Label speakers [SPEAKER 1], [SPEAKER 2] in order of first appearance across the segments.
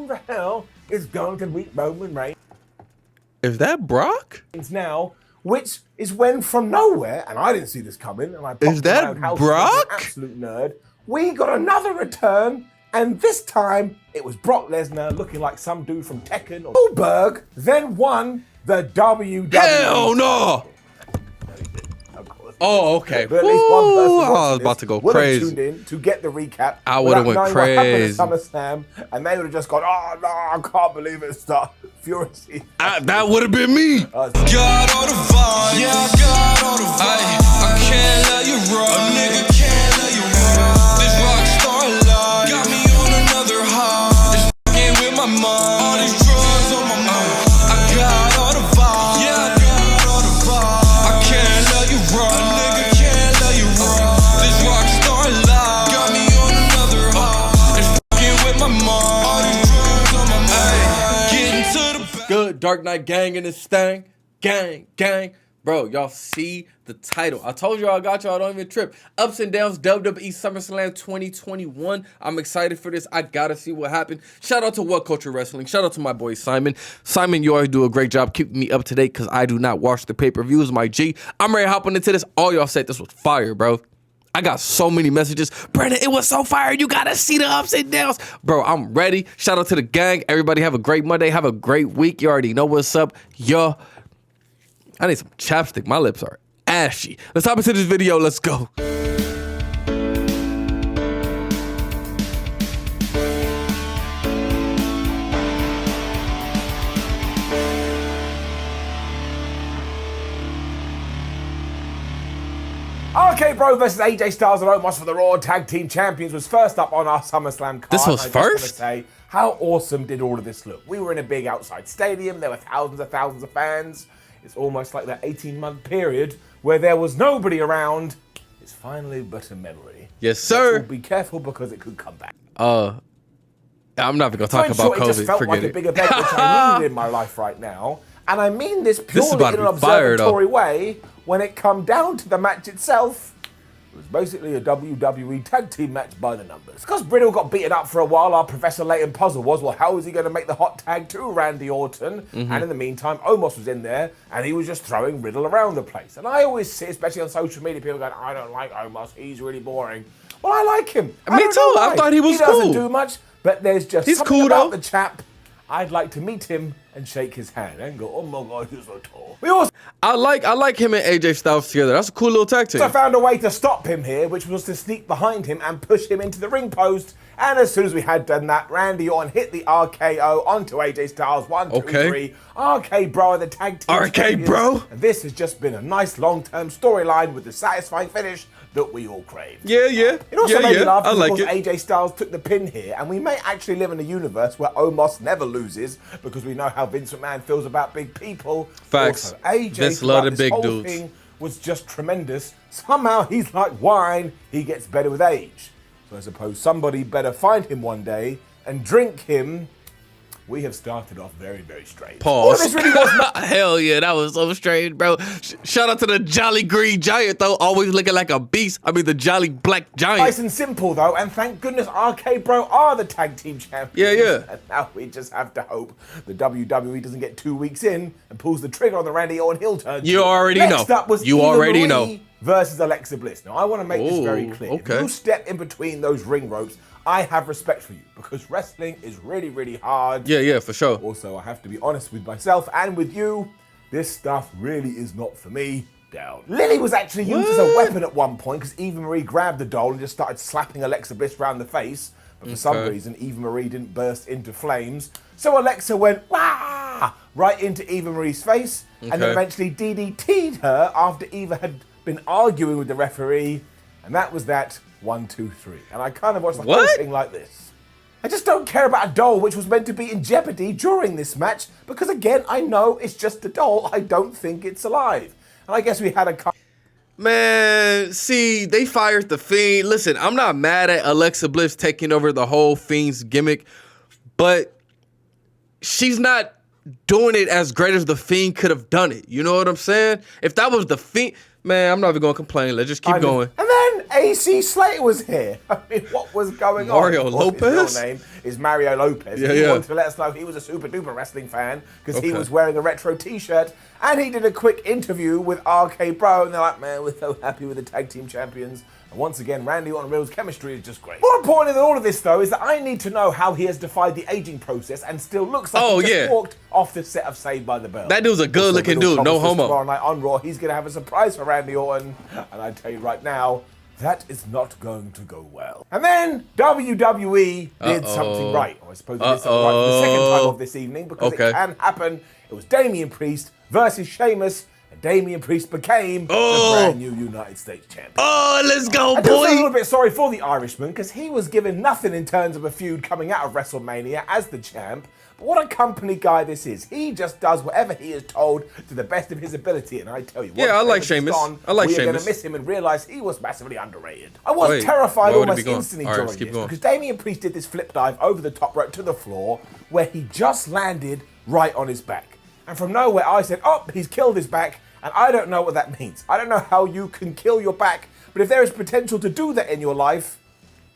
[SPEAKER 1] the hell is going to beat Roman Reigns
[SPEAKER 2] Is that Brock?
[SPEAKER 1] now? Which is when from nowhere, and I didn't see this coming, and I popped
[SPEAKER 2] Is that
[SPEAKER 1] in my own house
[SPEAKER 2] Brock?
[SPEAKER 1] like an absolute nerd. We got another return, and this time it was Brock Lesnar looking like some dude from Tekken or Goldberg, then won the WWE.
[SPEAKER 2] Hell no! Oh, okay.
[SPEAKER 1] But at least one person
[SPEAKER 2] I was about to go crazy.
[SPEAKER 1] Tuned in to get the recap.
[SPEAKER 2] I would have went crazy.
[SPEAKER 1] SummerSlam, and they would have just gone, "Oh no, I can't believe it!" Start furiously.
[SPEAKER 2] That would have been me.
[SPEAKER 3] Got all the vibes, yeah, I got all the vibes. I can't let you run, a nigga can't let you run. This rock star life got me on another high. It's fucking with my mind, all these drugs on my mind. I got all the vibes, yeah, I got all the vibes. I can't let you run, a nigga can't let you run. This rock star life got me on another high. It's fucking with my mind, all these drugs on my mind. Getting to the back.
[SPEAKER 2] Good Dark Knight gang in this thing. Gang. Bro, y'all see the title. I told y'all I got y'all. Don't even trip. Ups and downs, WWE SummerSlam 2021. I'm excited for this. I gotta see what happened. Shout out to What Culture Wrestling. Shout out to my boy Simon. Simon, you always do a great job keeping me up to date because I do not watch the pay-per-views, my G. I'm ready to hop into this. All y'all said this was fire, bro. I got so many messages. Brandon, it was so fire. You gotta see the ups and downs. Bro, I'm ready. Shout out to the gang. Everybody have a great Monday. Have a great week. You already know what's up. Yo, I need some chapstick. My lips are ashy. Let's hop into this video. Let's go.
[SPEAKER 1] RK Bro versus AJ Styles and Omos for the Raw Tag Team Champions was first up on our SummerSlam card.
[SPEAKER 2] This was
[SPEAKER 1] I just
[SPEAKER 2] first?
[SPEAKER 1] want to say, how awesome did all of this look? We were in a big outside stadium. There were thousands of fans. It's almost like that 18-month period where there was nobody around. It's finally but a memory.
[SPEAKER 2] Yes, sir.
[SPEAKER 1] So be careful because it could come back.
[SPEAKER 2] I'm not even gonna talk about
[SPEAKER 1] It just
[SPEAKER 2] COVID.
[SPEAKER 1] felt
[SPEAKER 2] Forget
[SPEAKER 1] like
[SPEAKER 2] it.
[SPEAKER 1] a big event, which I needed in my life right now. And I mean this purely
[SPEAKER 2] about
[SPEAKER 1] in
[SPEAKER 2] to
[SPEAKER 1] an
[SPEAKER 2] be fire, though.
[SPEAKER 1] observatory way. When it come down to the match itself, it was basically a WWE tag team match by the numbers. Because Brittle got beaten up for a while, our Professor Layton puzzle was, well, how is he going to make the hot tag to Randy Orton? And in the meantime, Omos was in there, and he was just throwing Riddle around the place. And I always see, especially on social media, people going, I don't like Omos, he's really boring. Well, I like him.
[SPEAKER 2] Me
[SPEAKER 1] I don't
[SPEAKER 2] too.
[SPEAKER 1] know
[SPEAKER 2] I
[SPEAKER 1] why.
[SPEAKER 2] thought he was
[SPEAKER 1] He doesn't
[SPEAKER 2] cool.
[SPEAKER 1] do much, but there's just
[SPEAKER 2] He's
[SPEAKER 1] something
[SPEAKER 2] cool,
[SPEAKER 1] about
[SPEAKER 2] though.
[SPEAKER 1] the chap. I'd like to meet him and shake his hand and go, oh my God, he's so tall. We also
[SPEAKER 2] I like him and AJ Styles together. That's a cool little tag team.
[SPEAKER 1] found a way to stop him here, which was to sneak behind him and push him into the ring post. And as soon as we had done that, Randy Orton hit the RKO onto AJ Styles. 1, 2,
[SPEAKER 2] Okay.
[SPEAKER 1] 3. RK Bro are the tag team
[SPEAKER 2] RK
[SPEAKER 1] champions.
[SPEAKER 2] Bro.
[SPEAKER 1] And this has just been a nice long-term storyline with the satisfying finish that we all crave.
[SPEAKER 2] Yeah.
[SPEAKER 1] It also made me laugh
[SPEAKER 2] I
[SPEAKER 1] because
[SPEAKER 2] like
[SPEAKER 1] of course,
[SPEAKER 2] it.
[SPEAKER 1] AJ Styles took the pin here, and we may actually live in a universe where Omos never loses because we know how Vince McMahon feels about big people.
[SPEAKER 2] Facts.
[SPEAKER 1] Also, AJ
[SPEAKER 2] Vince
[SPEAKER 1] throughout
[SPEAKER 2] love the
[SPEAKER 1] this
[SPEAKER 2] big
[SPEAKER 1] whole
[SPEAKER 2] dudes.
[SPEAKER 1] thing was just tremendous. Somehow he's like wine; he gets better with age. So I suppose somebody better find him one day and drink him. We have started off very, very strange. All of
[SPEAKER 2] Pause.
[SPEAKER 1] this really was not
[SPEAKER 2] Hell yeah, that was so strange, bro. Shout out to the Jolly Green Giant, though. Always looking like a beast. I mean, the Jolly Black Giant.
[SPEAKER 1] nice and simple though, and thank goodness RK Bro are the tag team champions.
[SPEAKER 2] Yeah.
[SPEAKER 1] And now we just have to hope the WWE doesn't get 2 weeks in and pulls the trigger on the Randy Orton heel turn.
[SPEAKER 2] You already know.
[SPEAKER 1] Next up was
[SPEAKER 2] You
[SPEAKER 1] Eva
[SPEAKER 2] already
[SPEAKER 1] Marie
[SPEAKER 2] know.
[SPEAKER 1] versus Alexa Bliss. Now I want to make this very
[SPEAKER 2] Ooh,
[SPEAKER 1] clear.
[SPEAKER 2] okay.
[SPEAKER 1] If you step in between those ring ropes, I have respect for you because wrestling is really, really hard.
[SPEAKER 2] Yeah, for sure.
[SPEAKER 1] Also, I have to be honest with myself and with you. This stuff really is not for me. Down. Lily was actually used as a weapon at one point because Eva Marie grabbed the doll and just started slapping Alexa Bliss around the face. But for some reason, Eva Marie didn't burst into flames. So Alexa went, wah, right into Eva Marie's face and then
[SPEAKER 2] Okay.
[SPEAKER 1] eventually DDT'd her after Eva had been arguing with the referee. And that was that 1, 2, 3. And I kind of watched the whole
[SPEAKER 2] What?
[SPEAKER 1] thing like this. I just don't care about a doll which was meant to be in jeopardy during this match because, again, I know it's just a doll. I don't think it's alive. And I guess we had a...
[SPEAKER 2] Man, see, they fired the Fiend. Listen, I'm not mad at Alexa Bliss taking over the whole Fiend's gimmick, but she's not doing it as great as the Fiend could have done it. You know what I'm saying? If that was the Fiend... Man, I'm not even going to complain. Let's just keep going.
[SPEAKER 1] And then AC Slater was here. I mean, what was going
[SPEAKER 2] Mario
[SPEAKER 1] on? Of course,
[SPEAKER 2] Lopez?
[SPEAKER 1] his real name is Mario Lopez.
[SPEAKER 2] Yeah,
[SPEAKER 1] He
[SPEAKER 2] yeah.
[SPEAKER 1] wanted to let us know he was a super duper wrestling fan because he
[SPEAKER 2] Okay.
[SPEAKER 1] was wearing a retro t-shirt, and he did a quick interview with RK Bro, and they're like, man, we're so happy with the tag team champions. And once again, Randy Orton and Riddle's chemistry is just great. More importantly than all of this, though, is that I need to know how he has defied the aging process and still looks like he just walked off the set of Saved by the Bell.
[SPEAKER 2] That dude's a good-looking
[SPEAKER 1] Also, Riddle
[SPEAKER 2] dude, no
[SPEAKER 1] promised us
[SPEAKER 2] homo.
[SPEAKER 1] Tomorrow night on Raw, he's going to have a surprise for Randy Orton, and I tell you right now, that is not going to go well. And then WWE did something right. Or I suppose it did something right for the second time of this evening because it can happen. It was Damien Priest versus Sheamus. And Damien Priest became the brand new United States champion.
[SPEAKER 2] Oh, let's go,
[SPEAKER 1] I do feel a
[SPEAKER 2] boy.
[SPEAKER 1] little bit sorry for the Irishman because he was given nothing in terms of a feud coming out of WrestleMania as the champ. But what a company guy this is. He just does whatever he is told to the best of his ability. And I tell you what,
[SPEAKER 2] Yeah, I like
[SPEAKER 1] is
[SPEAKER 2] Sheamus.
[SPEAKER 1] gone,
[SPEAKER 2] I like
[SPEAKER 1] we are going
[SPEAKER 2] Sheamus.
[SPEAKER 1] to miss him and realize he was massively underrated. I was
[SPEAKER 2] Wait,
[SPEAKER 1] terrified
[SPEAKER 2] why would he
[SPEAKER 1] almost
[SPEAKER 2] be gone?
[SPEAKER 1] instantly
[SPEAKER 2] All right,
[SPEAKER 1] during
[SPEAKER 2] let's keep
[SPEAKER 1] this
[SPEAKER 2] going.
[SPEAKER 1] because Damien Priest did this flip dive over the top rope to the floor where he just landed right on his back. And from nowhere I said, oh, he's killed his back. And I don't know what that means. I don't know how you can kill your back, but if there is potential to do that in your life,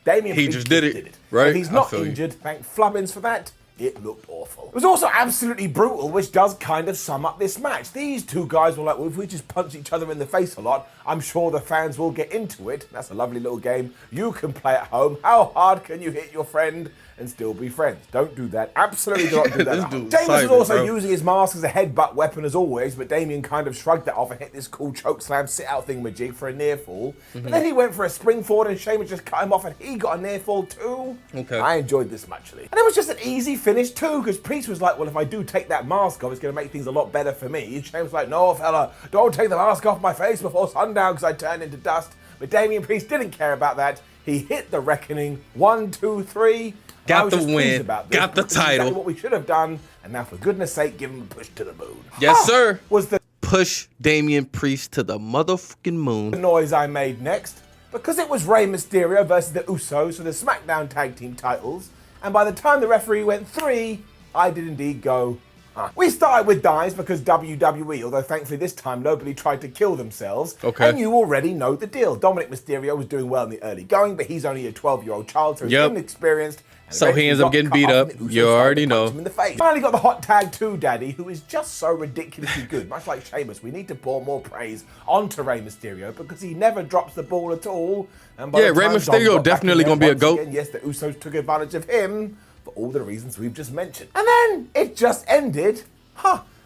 [SPEAKER 1] Damien Priest
[SPEAKER 2] just did it, right?
[SPEAKER 1] If he's
[SPEAKER 2] I
[SPEAKER 1] not
[SPEAKER 2] feel you.
[SPEAKER 1] injured, thank Flubbins for that. It looked awful. It was also absolutely brutal, which does kind of sum up this match. These two guys were like, well, if we just punch each other in the face a lot, I'm sure the fans will get into it. That's a lovely little game you can play at home. How hard can you hit your friend and still be friends? Don't do that. Absolutely do not do that.
[SPEAKER 2] This
[SPEAKER 1] at home.
[SPEAKER 2] dude's
[SPEAKER 1] James was
[SPEAKER 2] cyber,
[SPEAKER 1] also
[SPEAKER 2] bro.
[SPEAKER 1] using his mask as a headbutt weapon as always, but Damien kind of shrugged that off and hit this cool choke slam sit out thingamajig for a near fall. But then he went for a spring forward and Sheamus just cut him off and he got a near fall too.
[SPEAKER 2] Okay.
[SPEAKER 1] I enjoyed this muchly. And it was just an easy finish too, because Priest was like, well, if I do take that mask off, it's going to make things a lot better for me. And Sheamus was like, no, fella, don't take the mask off my face before sundown because I turn into dust. But Damien Priest didn't care about that. He hit the reckoning. 1, 2, 3.
[SPEAKER 2] Got
[SPEAKER 1] I was
[SPEAKER 2] the
[SPEAKER 1] just
[SPEAKER 2] win.
[SPEAKER 1] pleased about this
[SPEAKER 2] Got the
[SPEAKER 1] because it's exactly
[SPEAKER 2] title.
[SPEAKER 1] what we should have done. And now, for goodness sake, give him a push to the moon.
[SPEAKER 2] Yes, sir.
[SPEAKER 1] Was the
[SPEAKER 2] Push Damien Priest to the motherfucking moon.
[SPEAKER 1] noise I made next, because it was Rey Mysterio versus the Usos for the SmackDown Tag Team titles, and by the time the referee went 3, I did indeed go, huh. We started with dives because WWE, although thankfully this time nobody tried to kill themselves,
[SPEAKER 2] Okay.
[SPEAKER 1] and you already know the deal. Dominic Mysterio was doing well in the early going, but he's only a 12-year-old child, so he's
[SPEAKER 2] Yep.
[SPEAKER 1] inexperienced. and
[SPEAKER 2] So he
[SPEAKER 1] eventually
[SPEAKER 2] ends up
[SPEAKER 1] got
[SPEAKER 2] getting
[SPEAKER 1] cut
[SPEAKER 2] beat
[SPEAKER 1] off
[SPEAKER 2] up.
[SPEAKER 1] and the Usos
[SPEAKER 2] You
[SPEAKER 1] started
[SPEAKER 2] already
[SPEAKER 1] to punch
[SPEAKER 2] know.
[SPEAKER 1] him in the face. Finally got the hot tag 2 daddy, who is just so ridiculously good. Much like Sheamus, we need to pour more praise onto Rey Mysterio because he never drops the ball at all. And by
[SPEAKER 2] Yeah,
[SPEAKER 1] the
[SPEAKER 2] Rey
[SPEAKER 1] time Dom
[SPEAKER 2] Mysterio
[SPEAKER 1] got back
[SPEAKER 2] definitely
[SPEAKER 1] in
[SPEAKER 2] gonna
[SPEAKER 1] there
[SPEAKER 2] be a
[SPEAKER 1] once
[SPEAKER 2] GOAT.
[SPEAKER 1] again, yes, the Usos took advantage of him for all the reasons we've just mentioned. And then it just ended,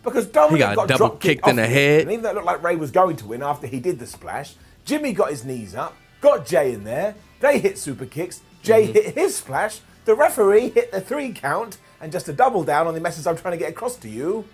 [SPEAKER 1] because Dominic
[SPEAKER 2] got
[SPEAKER 1] got
[SPEAKER 2] double
[SPEAKER 1] drop
[SPEAKER 2] kicked
[SPEAKER 1] kicked
[SPEAKER 2] in the
[SPEAKER 1] off
[SPEAKER 2] head.
[SPEAKER 1] And even though it looked like Rey was going to win after he did the splash, Jimmy got his knees up, got Jay in there, they hit super kicks, Jay hit his splash, the referee hit the 3 count, and just a double down on the message I'm trying to get across to you.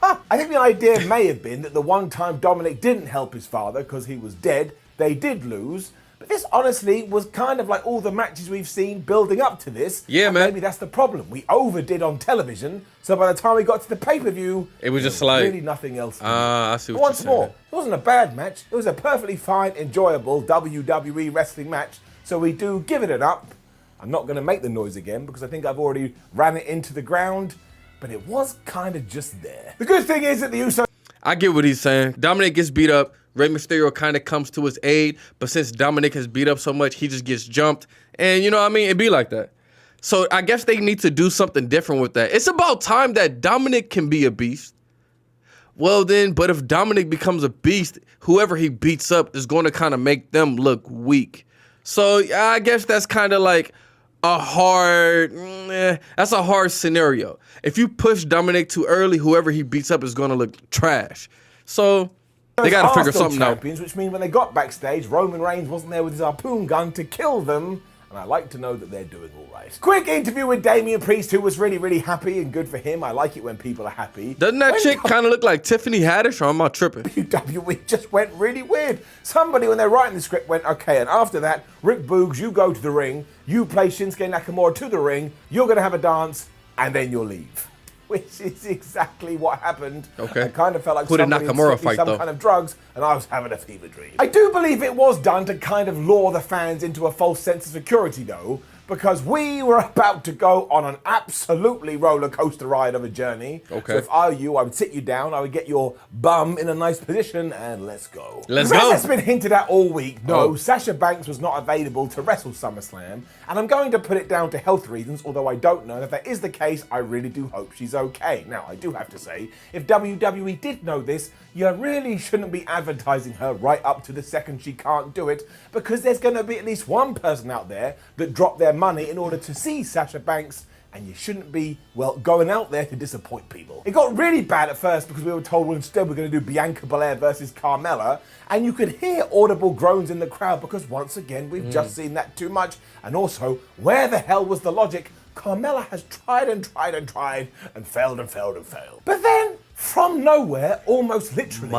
[SPEAKER 1] I think the idea may have been that the one time Dominic didn't help his father because he was dead, they did lose. But this honestly was kind of like all the matches we've seen building up to this.
[SPEAKER 2] Yeah,
[SPEAKER 1] and
[SPEAKER 2] man.
[SPEAKER 1] Maybe that's the problem. We overdid on television, so by the time we got to the pay-per-view,
[SPEAKER 2] It was just
[SPEAKER 1] there
[SPEAKER 2] like-
[SPEAKER 1] really nothing else to do.
[SPEAKER 2] I see what
[SPEAKER 1] But once
[SPEAKER 2] you're saying.
[SPEAKER 1] more, it wasn't a bad match. It was a perfectly fine, enjoyable WWE wrestling match. So we do give it an up. I'm not going to make the noise again because I think I've already ran it into the ground, but it was kind of just there. The good thing is that the Usos
[SPEAKER 2] I get what he's saying. Dominic gets beat up. Rey Mysterio kind of comes to his aid, but since Dominic has beat up so much, he just gets jumped. And you know what I mean? It'd be like that. So I guess they need to do something different with that. It's about time that Dominic can be a beast. Well then, but if Dominic becomes a beast, whoever he beats up is going to kind of make them look weak. So I guess that's kind of like that's a hard scenario. If you push Dominic too early, whoever he beats up is going to look trash. So they got to
[SPEAKER 1] are
[SPEAKER 2] figure
[SPEAKER 1] still
[SPEAKER 2] something out.
[SPEAKER 1] champions, which means when they got backstage, Roman Reigns wasn't there with his harpoon gun to kill them. And I like to know that they're doing all right. Quick interview with Damien Priest, who was really, really happy, and good for him. I like it when people are happy.
[SPEAKER 2] Doesn't that
[SPEAKER 1] When
[SPEAKER 2] chick kind of look like Tiffany Haddish, or am I tripping?
[SPEAKER 1] WWE just went really weird. Somebody, when they're writing the script, went, okay, and after that, Rick Boogs, you go to the ring, you play Shinsuke Nakamura to the ring, you're going to have a dance, and then you'll leave. Which is exactly what happened.
[SPEAKER 2] Okay.
[SPEAKER 1] I kind of felt like
[SPEAKER 2] Who did
[SPEAKER 1] somebody had
[SPEAKER 2] Nakamura
[SPEAKER 1] slipped me
[SPEAKER 2] fight,
[SPEAKER 1] some
[SPEAKER 2] though?
[SPEAKER 1] kind of drugs, and I was having a fever dream. I do believe it was done to kind of lure the fans into a false sense of security, though, because we were about to go on an absolutely roller coaster ride of a journey.
[SPEAKER 2] Okay.
[SPEAKER 1] So if I were you, I would sit you down, I would get your bum in a nice position, and let's go.
[SPEAKER 2] Let's
[SPEAKER 1] As
[SPEAKER 2] go.
[SPEAKER 1] it's been hinted at all week, no, Sasha Banks was not available to wrestle SummerSlam, and I'm going to put it down to health reasons, although I don't know. If that is the case, I really do hope she's okay. Now, I do have to say, if WWE did know this, you really shouldn't be advertising her right up to the second she can't do it, because there's going to be at least one person out there that dropped their money in order to see Sasha Banks, and you shouldn't be, well, going out there to disappoint people. It got really bad at first because we were told, well, instead we're going to do Bianca Belair versus Carmella, and you could hear audible groans in the crowd because once again, we've just seen that too much. And also, where the hell was the logic? Carmella has tried and tried and tried and failed and failed and failed. But then, from nowhere, almost literally,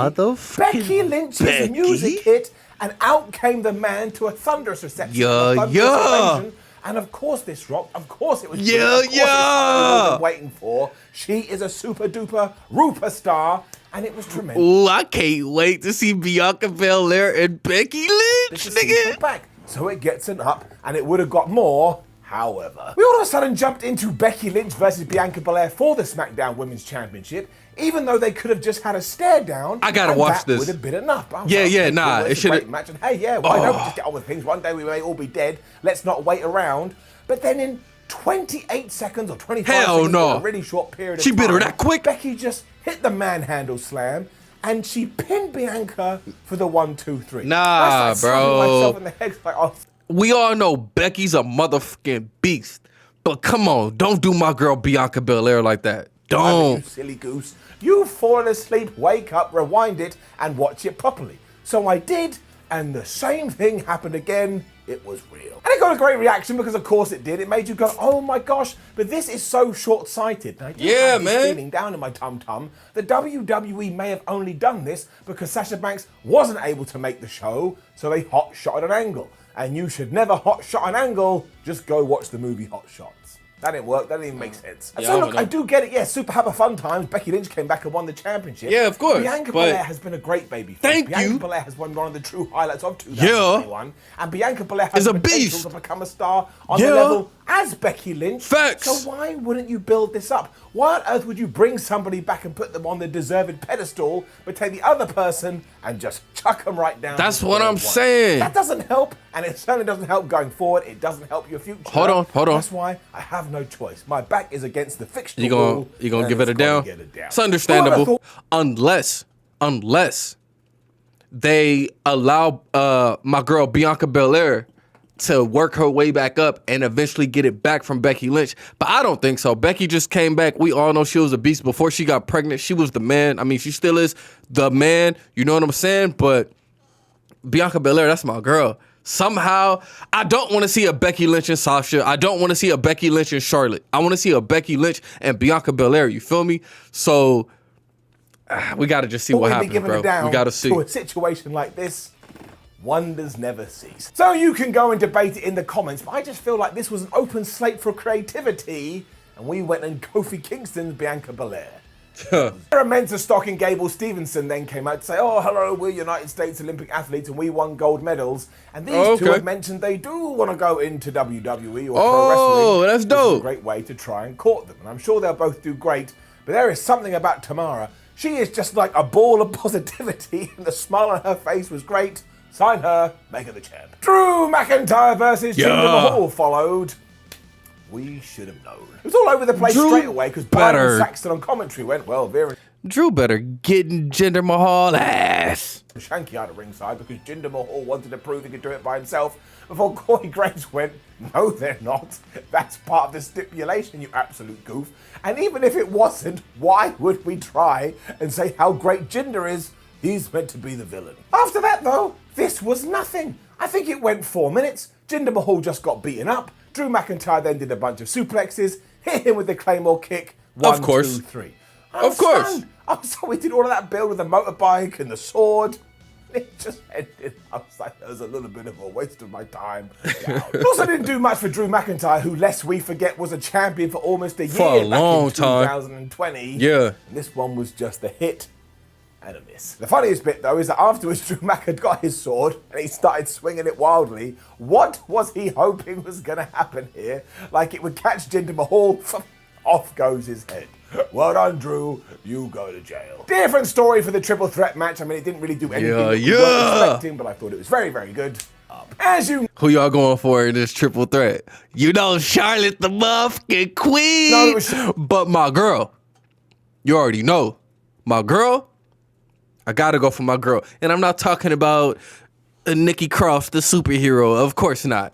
[SPEAKER 1] Becky Lynch's music hit, and out came the man to a thunderous reception. Ovation. And of course this rocked. Of course it was. Of course it's what we've been waiting for. She is a super duper Rupa star, and it was tremendous.
[SPEAKER 2] Ooh, I can't wait to see Bianca Belair and Becky Lynch, nigga.
[SPEAKER 1] Back. So it gets an up, and it would have got more. However, we all of a sudden jumped into Becky Lynch versus Bianca Belair for the SmackDown Women's Championship, even though they could have just had a stare down.
[SPEAKER 2] I gotta watch this.
[SPEAKER 1] Would have been enough.
[SPEAKER 2] It should have.
[SPEAKER 1] Match, and hey, why don't we just get on with things? One day we may all be dead. Let's not wait around. But then in 28 seconds or 25 seconds, a really short period of time,
[SPEAKER 2] she bit her that quick.
[SPEAKER 1] Becky just hit the manhandle slam, and she pinned Bianca for the 1, 2, 3.
[SPEAKER 2] Nah, bro.
[SPEAKER 1] Myself in the head, like, oh.
[SPEAKER 2] We all know Becky's a motherfucking beast, but come on, don't do my girl Bianca Belair like that. Don't.
[SPEAKER 1] You silly goose. You've fallen asleep, wake up, rewind it, and watch it properly. So I did, and the same thing happened again. It was real. And it got a great reaction because, of course, it did. It made you go, oh my gosh, but this is so short-sighted. And I do have this feeling down in my tum-tum that WWE may have only done this because Sasha Banks wasn't able to make the show, so they hot-shotted an angle. And you should never hot-shot an angle, just go watch the movie Hot Shots. That didn't work. That didn't even make sense. And so look, I do get it. Yeah, super happy fun times. Becky Lynch came back and won the championship.
[SPEAKER 2] Yeah, of course.
[SPEAKER 1] Bianca Belair has been a great baby. Bianca Belair has won one of the true highlights of 2021. And Bianca Belair has the potential to become a star on the level as Becky Lynch.
[SPEAKER 2] Facts.
[SPEAKER 1] So why wouldn't you build this up? Why on earth would you bring somebody back and put them on the deserved pedestal, but take the other person and just chuck them right down?
[SPEAKER 2] That's what I'm saying.
[SPEAKER 1] That doesn't help, and it certainly doesn't help going forward. It doesn't help your future.
[SPEAKER 2] Hold on.
[SPEAKER 1] That's why I have no choice. My back is against the fictional rule.
[SPEAKER 2] You gonna give it a down? It's understandable. Unless they allow my girl Bianca Belair to work her way back up and eventually get it back from Becky Lynch. But I don't think so. Becky just came back. We all know she was a beast. Before she got pregnant, she was the man. I mean, she still is the man. You know what I'm saying? But Bianca Belair, that's my girl. Somehow, I don't want to see a Becky Lynch and Sasha. I don't want to see a Becky Lynch and Charlotte. I want to see a Becky Lynch and Bianca Belair. You feel me? So we got to just see what happens, bro. We got to see.
[SPEAKER 1] To a situation like this, wonders never cease. So you can go and debate it in the comments, but I just feel like this was an open slate for creativity, and we went and Kofi Kingston's Bianca Belair. Mentor Stocking Gable Stevenson then came out to say, oh, hello, we're United States Olympic athletes and we won gold medals. And these two have mentioned they do want to go into WWE or pro wrestling.
[SPEAKER 2] Oh, that's dope.
[SPEAKER 1] It's a great way to try and court them. And I'm sure they'll both do great. But there is something about Tamara. She is just like a ball of positivity, and the smile on her face was great. Sign her, make her the champ. Drew McIntyre versus Jinder Mahal followed. We should have known. It was all over the place straight away because Byron Saxton on commentary went, well, Vera.
[SPEAKER 2] Drew better getting Jinder Mahal ass.
[SPEAKER 1] Shanky out of ringside because Jinder Mahal wanted to prove he could do it by himself before Corey Graves went, no, they're not. That's part of the stipulation, you absolute goof. And even if it wasn't, why would we try and say how great Jinder is? He's meant to be the villain. After that, though, this was nothing. I think it went 4 minutes. Jinder Mahal just got beaten up. Drew McIntyre then did a bunch of suplexes, hit him with the Claymore kick. 1, 2, 3.
[SPEAKER 2] Of course.
[SPEAKER 1] So we did all of that build with the motorbike and the sword. It just ended. I was like, that was a little bit of a waste of my time. It also didn't do much for Drew McIntyre, who, lest we forget, was a champion for almost a year
[SPEAKER 2] for a long
[SPEAKER 1] time. 2020.
[SPEAKER 2] Yeah.
[SPEAKER 1] And this one was just a hit and a miss. The funniest bit, though, is that afterwards Drew Mac had got his sword and he started swinging it wildly. What was he hoping was going to happen here? Like it would catch Jinder Mahal? Off goes his head. Well done, Drew. You go to jail. Different story for the triple threat match. I mean, it didn't really do anything that we weren't expecting, but I thought it was very, very good. As you...
[SPEAKER 2] Who y'all going for in this triple threat? You know Charlotte the motherfucking queen.
[SPEAKER 1] No, it was...
[SPEAKER 2] But my girl, you already know. My girl, I gotta go for my girl. And I'm not talking about Nikki Cross, the superhero. Of course not.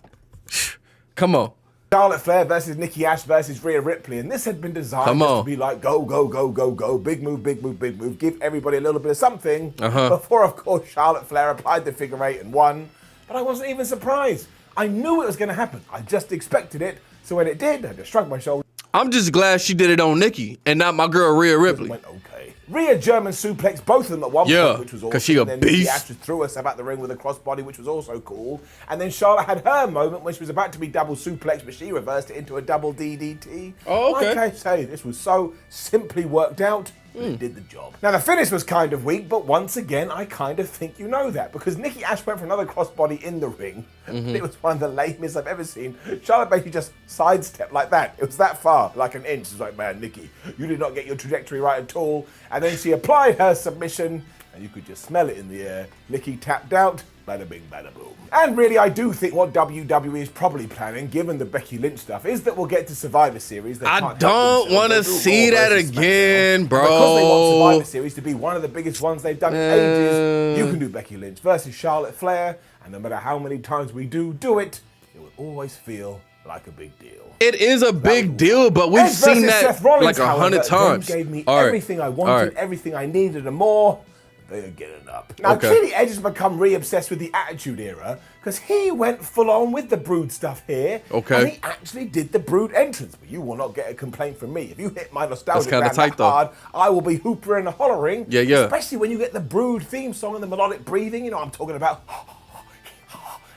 [SPEAKER 2] Come on.
[SPEAKER 1] Charlotte Flair versus Nikki Ash versus Rhea Ripley, and this had been designed just to be like go, go, go, go, go, big move, big move, big move, give everybody a little bit of something. Before, of course, Charlotte Flair applied the figure eight and won, but I wasn't even surprised. I knew it was going to happen. I just expected it, so when it did, I just shrugged my shoulders.
[SPEAKER 2] I'm just glad she did it on Nikki and not my girl Rhea Ripley.
[SPEAKER 1] Went okay. Rhea German suplex both of them at one point, which was awesome.
[SPEAKER 2] Because she a
[SPEAKER 1] then
[SPEAKER 2] beast.
[SPEAKER 1] Nikki Ash just threw us about the ring with a crossbody, which was also cool. And then Charlotte had her moment when she was about to be double suplex, but she reversed it into a double DDT.
[SPEAKER 2] Oh, okay.
[SPEAKER 1] Like I say, this was so simply worked out. It did the job. Now, the finish was kind of weak, but once again, I kind of think you know that, because Nikki Ash went for another crossbody in the ring. It was one of the lamest I've ever seen. Charlotte basically just sidestepped like that. It was that far, like an inch. It was like, man, Nikki, you did not get your trajectory right at all. And then she applied her submission, and you could just smell it in the air. Nikki tapped out. Bada bing, bada boom. And really, I do think what WWE is probably planning, given the Becky Lynch stuff, is that we'll get to Survivor Series.
[SPEAKER 2] I don't want to see that again, bro.
[SPEAKER 1] Because they want Survivor Series to be one of the biggest ones they've done in ages, you can do Becky Lynch versus Charlotte Flair, and no matter how many times we do it will always feel like a big deal.
[SPEAKER 2] It is a big deal, but we've seen that like 100 times.
[SPEAKER 1] Gave me everything I wanted, everything I needed, and more. They are getting up. Now, clearly Edge has become re-obsessed with the Attitude Era, because he went full-on with the Brood stuff here, and he actually did the Brood entrance. But you will not get a complaint from me. If you hit my nostalgia brand that hard, I will be hoopering and hollering, especially when you get the Brood theme song and the melodic breathing, you know what I'm talking about,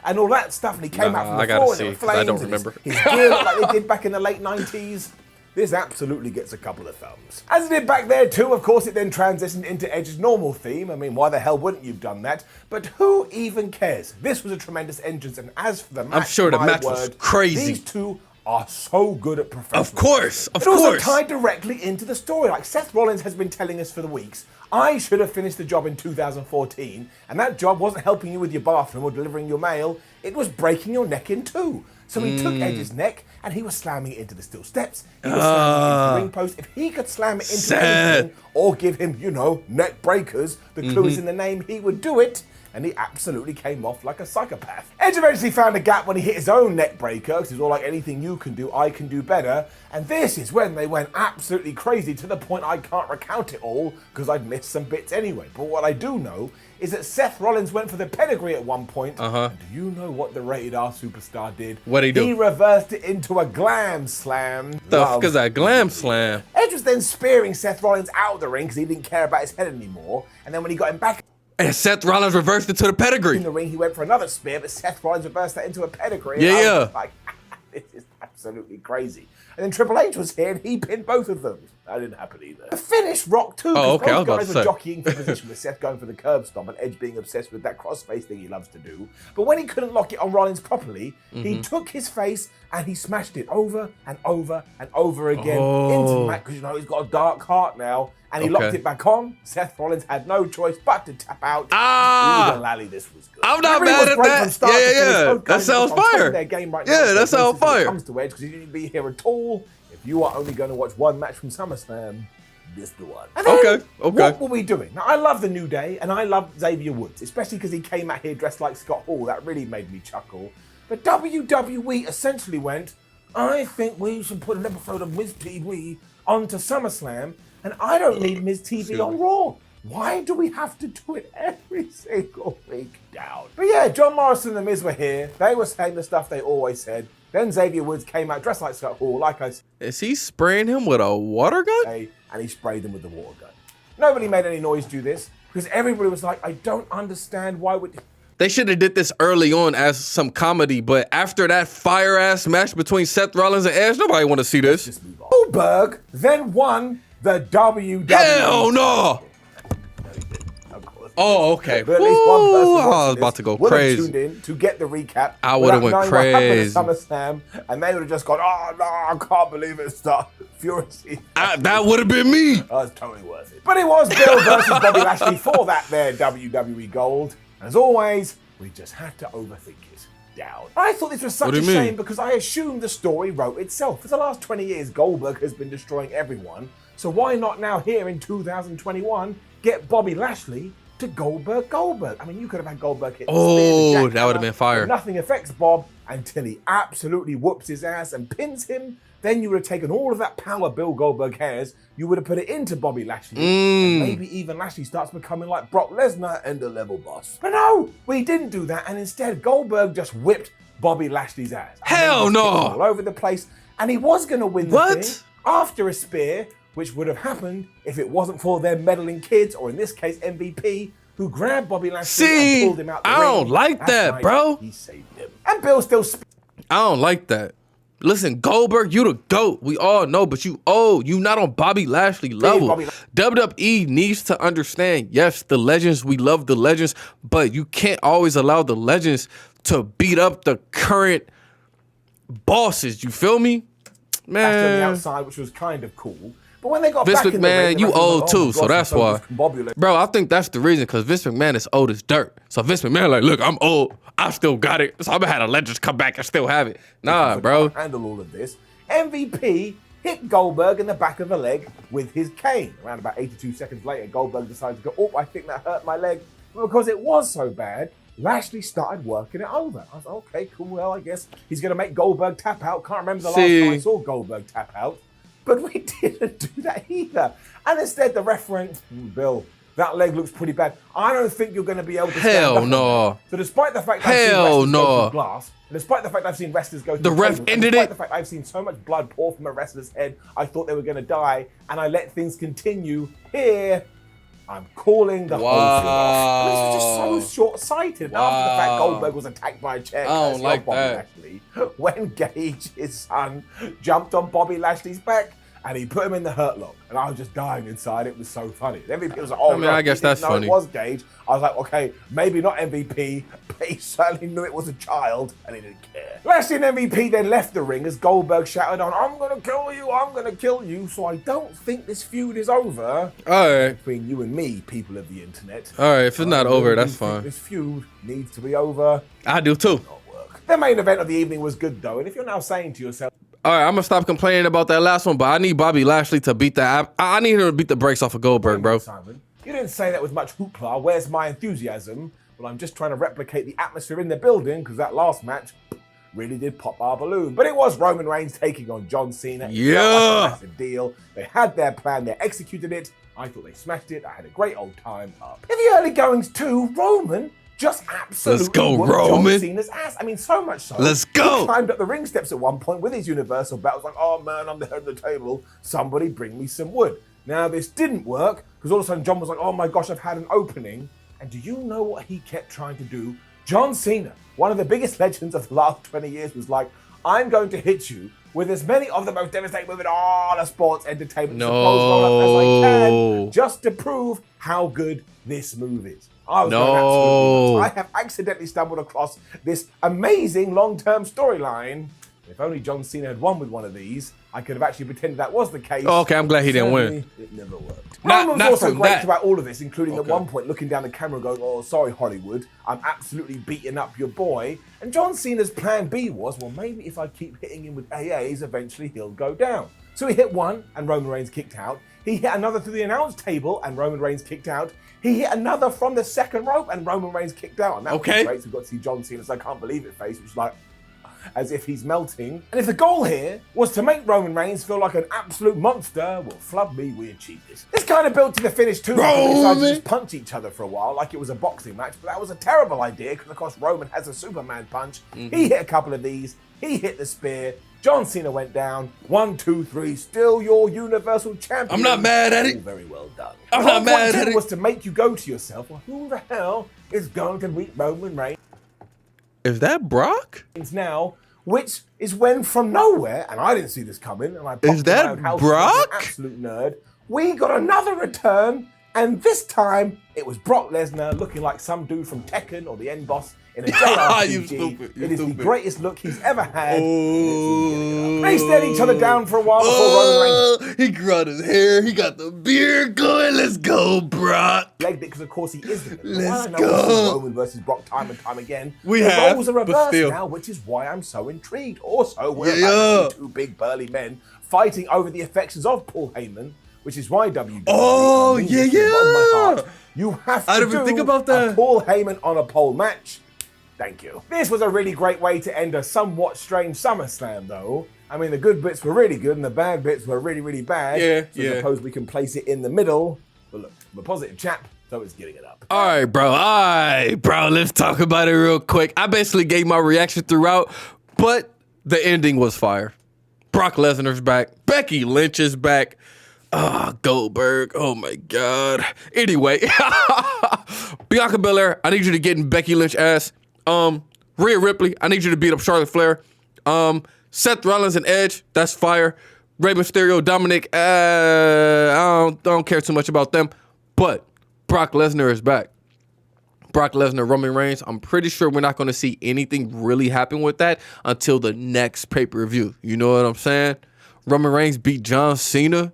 [SPEAKER 1] and all that stuff, and he came out from the floor and there were flames.
[SPEAKER 2] I don't remember.
[SPEAKER 1] His gear looked like they did back in the late 90s. This absolutely gets a couple of thumbs. As it did back there too, of course, it then transitioned into Edge's normal theme. I mean, why the hell wouldn't you have done that? But who even cares? This was a tremendous entrance, and as for the match,
[SPEAKER 2] I'm sure the match was crazy.
[SPEAKER 1] These two are so good at professional.
[SPEAKER 2] Of course.
[SPEAKER 1] It also tied directly into the story. Like Seth Rollins has been telling us for the weeks, I should have finished the job in 2014, and that job wasn't helping you with your bathroom or delivering your mail, it was breaking your neck in two. So he took Edge's neck, and he was slamming it into the steel steps, he was slamming it into the ring post. If he could slam it into anything, or give him, you know, neck breakers, the clue is in the name, he would do it. And he absolutely came off like a psychopath. Edge eventually found a gap when he hit his own neck breaker, because it's all like, anything you can do, I can do better. And this is when they went absolutely crazy, to the point I can't recount it all, because I'd missed some bits anyway. But what I do know is that Seth Rollins went for the pedigree at one point. And do you know what the Rated R superstar did?
[SPEAKER 2] What'd he do?
[SPEAKER 1] He reversed it into a glam slam.
[SPEAKER 2] The fuck is that glam slam?
[SPEAKER 1] Edge was then spearing Seth Rollins out of the ring, because he didn't care about his head anymore. And then when he got him back,
[SPEAKER 2] and Seth Rollins reversed it to the pedigree.
[SPEAKER 1] In the ring, he went for another spear, but Seth Rollins reversed that into a pedigree.
[SPEAKER 2] Yeah.
[SPEAKER 1] Like, this is absolutely crazy. And then Triple H was here, and he pinned both of them. That didn't happen either. The finish rocked too, because both guys were jockeying for position, with Seth going for the curb stomp and Edge being obsessed with that crossface thing he loves to do. But when he couldn't lock it on Rollins properly, he took his face and he smashed it over and over and over again into the mat, because you know he's got a dark heart now. And he locked it back on. Seth Rollins had no choice but to tap out. Lally, this was good.
[SPEAKER 2] I'm not mad at that. Yeah. That sounds fire. That sounds fire.
[SPEAKER 1] Comes to Edge, because he didn't be here at all. If you are only going to watch one match from SummerSlam, this the one. And then, what were we doing? Now, I love the New Day, and I love Xavier Woods, especially because he came out here dressed like Scott Hall. That really made me chuckle. But WWE essentially went, I think we should put an episode of Miz TV onto SummerSlam, and I don't need Miz TV on Raw. Why do we have to do it every single week down? But yeah, John Morrison and The Miz were here. They were saying the stuff they always said. Then Xavier Woods came out dressed like Scott Hall, like I said.
[SPEAKER 2] Is he spraying him with a water gun?
[SPEAKER 1] And he sprayed them with the water gun. Nobody made any noise do this, because everybody was like, I don't understand why would...
[SPEAKER 2] They should have did this early on as some comedy, but after that fire-ass match between Seth Rollins and Edge, nobody want to see this.
[SPEAKER 1] Just move on. Goldberg then won the WWE.
[SPEAKER 2] Hell no! Oh, okay.
[SPEAKER 1] But at least one person
[SPEAKER 2] Ooh, I was
[SPEAKER 1] watching
[SPEAKER 2] about
[SPEAKER 1] this
[SPEAKER 2] to go
[SPEAKER 1] would have
[SPEAKER 2] crazy.
[SPEAKER 1] tuned in to get the recap.
[SPEAKER 2] I would have
[SPEAKER 1] without
[SPEAKER 2] went
[SPEAKER 1] knowing what happened at
[SPEAKER 2] crazy.
[SPEAKER 1] SummerSlam, and they would have just gone, oh no, I can't believe it. Start furiously.
[SPEAKER 2] That would have been me.
[SPEAKER 1] That was totally worth it. But it was Bill versus Bobby Lashley for that there WWE Gold. As always, we just had to overthink it down. I thought this was such a shame because I assumed the story wrote itself. For the last 20 years, Goldberg has been destroying everyone. So why not now here in 2021 get Bobby Lashley to Goldberg? I mean, you could have had Goldberg hit the spear, the
[SPEAKER 2] that would have been fire.
[SPEAKER 1] but nothing affects Bob until he absolutely whoops his ass and pins him. Then you would have taken all of that power Bill Goldberg has, you would have put it into Bobby Lashley, and maybe even Lashley starts becoming like Brock Lesnar and the level boss. But no, we didn't do that, and instead Goldberg just whipped Bobby Lashley's ass.
[SPEAKER 2] Hell no!
[SPEAKER 1] All over the place, and he was going to win the thing after a spear, which would have happened if it wasn't for their meddling kids, or in this case MVP, who grabbed Bobby Lashley and pulled him out the ring.
[SPEAKER 2] I don't like that,
[SPEAKER 1] right,
[SPEAKER 2] bro.
[SPEAKER 1] He saved him. And Bill still...
[SPEAKER 2] I don't like that. Listen, Goldberg, you the GOAT. We all know, but you not on Bobby Lashley level. WWE needs to understand, yes, the legends, we love the legends, but you can't always allow the legends to beat up the current bosses. You feel me? Man.
[SPEAKER 1] On the outside, which was kind of cool. But when they got
[SPEAKER 2] Vince
[SPEAKER 1] back in the ring,
[SPEAKER 2] McMahon, you old too, so that's why.
[SPEAKER 1] Discombobulated.
[SPEAKER 2] Bro, I think that's the reason, because Vince McMahon is old as dirt. So Vince McMahon like, look, I'm old. I still got it. So I'm gonna have the legends come back and still have it. Nah, bro.
[SPEAKER 1] Handle all of this. MVP hit Goldberg in the back of the leg with his cane. Around about 82 seconds later, Goldberg decided to go, oh, I think that hurt my leg. But because it was so bad, Lashley started working it over. I was like, okay, cool. Well, I guess he's going to make Goldberg tap out. Can't remember the last time I saw Goldberg tap out. But we didn't do that either. And instead, the ref went, Bill, that leg looks pretty bad. I don't think you're going to be able to stand up.
[SPEAKER 2] No.
[SPEAKER 1] So despite the fact that I've seen wrestlers go through glass, and despite the fact I've seen wrestlers go through
[SPEAKER 2] the ref
[SPEAKER 1] tables,
[SPEAKER 2] ended
[SPEAKER 1] despite
[SPEAKER 2] it.
[SPEAKER 1] the fact I've seen so much blood pour from a wrestler's head, I thought they were going to die, and I let things continue. Here, I'm calling the whole thing off. And this was just so short-sighted. After the fact Goldberg was attacked by a chair,
[SPEAKER 2] I don't like
[SPEAKER 1] Bobby
[SPEAKER 2] that.
[SPEAKER 1] Lashley, when Gage, his son, jumped on Bobby Lashley's back, and he put him in the Hurt Lock, and I was just dying inside. It was so funny. MVP was like, "Oh,
[SPEAKER 2] I mean, I guess that's funny."
[SPEAKER 1] It was Gage. I was like, "Okay, maybe not MVP, but he certainly knew it was a child, and he didn't care." Lashley and MVP then left the ring as Goldberg shouted on, "I'm gonna kill you! I'm gonna kill you!" So I don't think this feud is over.
[SPEAKER 2] All right.
[SPEAKER 1] Between you and me, people of the internet.
[SPEAKER 2] All right, if it's not over, that's fine.
[SPEAKER 1] This feud needs to be over.
[SPEAKER 2] I do too.
[SPEAKER 1] The main event of the evening was good though, and if you're now saying to yourself,
[SPEAKER 2] all right, I'm gonna stop complaining about that last one, but I need Bobby Lashley to beat that. I need him to beat the brakes off of Goldberg, bro.
[SPEAKER 1] Simon, you didn't say that with much hoopla. Where's my enthusiasm? Well, I'm just trying to replicate the atmosphere in the building because that last match really did pop our balloon. But it was Roman Reigns taking on John Cena.
[SPEAKER 2] Yeah.
[SPEAKER 1] It felt like a massive deal. They had their plan. They executed it. I thought they smashed it. I had a great old time up. In the early goings too, Roman just absolutely
[SPEAKER 2] Let's go,
[SPEAKER 1] whooped
[SPEAKER 2] Roman.
[SPEAKER 1] John Cena's ass. I mean, so much so.
[SPEAKER 2] Let's go.
[SPEAKER 1] He climbed up the ring steps at one point with his Universal belt. Was like, oh man, I'm the head of the table. Somebody bring me some wood. Now, this didn't work because all of a sudden John was like, oh my gosh, I've had an opening. And do you know what he kept trying to do? John Cena, one of the biggest legends of the last 20 years, was like, I'm going to hit you with as many of the most devastating moves in all of sports entertainment as I can, just to prove how good this move is. I was going absolutely nuts. I have accidentally stumbled across this amazing long-term storyline. If only John Cena had won with one of these, I could have actually pretended that was the case.
[SPEAKER 2] Oh, okay, I'm glad he didn't win.
[SPEAKER 1] It never worked.
[SPEAKER 2] Not
[SPEAKER 1] Roman was also
[SPEAKER 2] from
[SPEAKER 1] great
[SPEAKER 2] that.
[SPEAKER 1] throughout all of this, including at one point looking down the camera going, oh, sorry, Hollywood, I'm absolutely beating up your boy. And John Cena's plan B was, well, maybe if I keep hitting him with AAs, eventually he'll go down. So he hit one, and Roman Reigns kicked out. He hit another through the announce table, and Roman Reigns kicked out. He hit another from the second rope, and Roman Reigns kicked out. And that was great. So we got to see John Cena's I can't believe it face, which is like, as if he's melting. And if the goal here was to make Roman Reigns feel like an absolute monster, well, flub me, we achieved this. This kind of built to the finish too. They decided to just punch each other for a while like it was a boxing match, but that was a terrible idea because, of course, Roman has a Superman punch. He hit a couple of these. He hit the spear. John Cena went down. 1, 2, 3. Still your Universal Champion.
[SPEAKER 2] I'm not mad at it.
[SPEAKER 1] All very well done.
[SPEAKER 2] I'm not mad at it.
[SPEAKER 1] Was to make you go to yourself, well, who the hell is going to beat Roman Reigns?
[SPEAKER 2] Is that Brock?
[SPEAKER 1] Now, which is when from nowhere, and I didn't see this coming, and I popped
[SPEAKER 2] Is that
[SPEAKER 1] in my own house
[SPEAKER 2] Brock?
[SPEAKER 1] like an absolute nerd. We got another return, And this time, it was Brock Lesnar looking like some dude from Tekken or the End Boss in a JRPG.
[SPEAKER 2] You stupid.
[SPEAKER 1] It is the greatest look he's ever had. They stared each other down for a while before Roman Reigns.
[SPEAKER 2] He grew out his hair. He got the beard going. Let's go, Brock.
[SPEAKER 1] Legged it because, of course, he is the best.
[SPEAKER 2] Let's
[SPEAKER 1] I know
[SPEAKER 2] go.
[SPEAKER 1] Roman versus Brock time and time again.
[SPEAKER 2] We
[SPEAKER 1] the
[SPEAKER 2] have,
[SPEAKER 1] roles are
[SPEAKER 2] but
[SPEAKER 1] reversed
[SPEAKER 2] still.
[SPEAKER 1] now, which is why I'm so intrigued. Also, we're
[SPEAKER 2] Yeah.
[SPEAKER 1] about to see two big burly men fighting over the affections of Paul Heyman, which is why WWE.
[SPEAKER 2] Oh,
[SPEAKER 1] I mean
[SPEAKER 2] yeah,
[SPEAKER 1] this with all my
[SPEAKER 2] yeah.
[SPEAKER 1] heart, you have to
[SPEAKER 2] I didn't even think about
[SPEAKER 1] a
[SPEAKER 2] that.
[SPEAKER 1] Paul Heyman on a pole match. Thank you. This was a really great way to end a somewhat strange SummerSlam, though. I mean, the good bits were really good and the bad bits were really, really bad.
[SPEAKER 2] Yeah,
[SPEAKER 1] so
[SPEAKER 2] yeah.
[SPEAKER 1] I suppose we can place it in the middle. But look, I'm a positive chap, so it's getting it up.
[SPEAKER 2] All right, bro. Let's talk about it real quick. I basically gave my reaction throughout, but the ending was fire. Brock Lesnar's back. Becky Lynch is back. Goldberg. Oh my God. Anyway, Bianca Belair, I need you to get in Becky Lynch ass. Rhea Ripley, I need you to beat up Charlotte Flair. Seth Rollins and Edge, that's fire. Rey Mysterio, Dominic, I don't care too much about them. But Brock Lesnar is back. Brock Lesnar, Roman Reigns, I'm pretty sure we're not going to see anything really happen with that until the next pay-per-view. You know what I'm saying? Roman Reigns beat John Cena.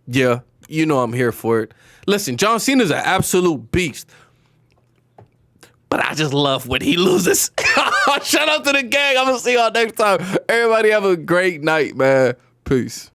[SPEAKER 2] Yeah, you know I'm here for it. Listen, John Cena's an absolute beast. But I just love when he loses. Shout out to the gang. I'm going to see y'all next time. Everybody have a great night, man. Peace.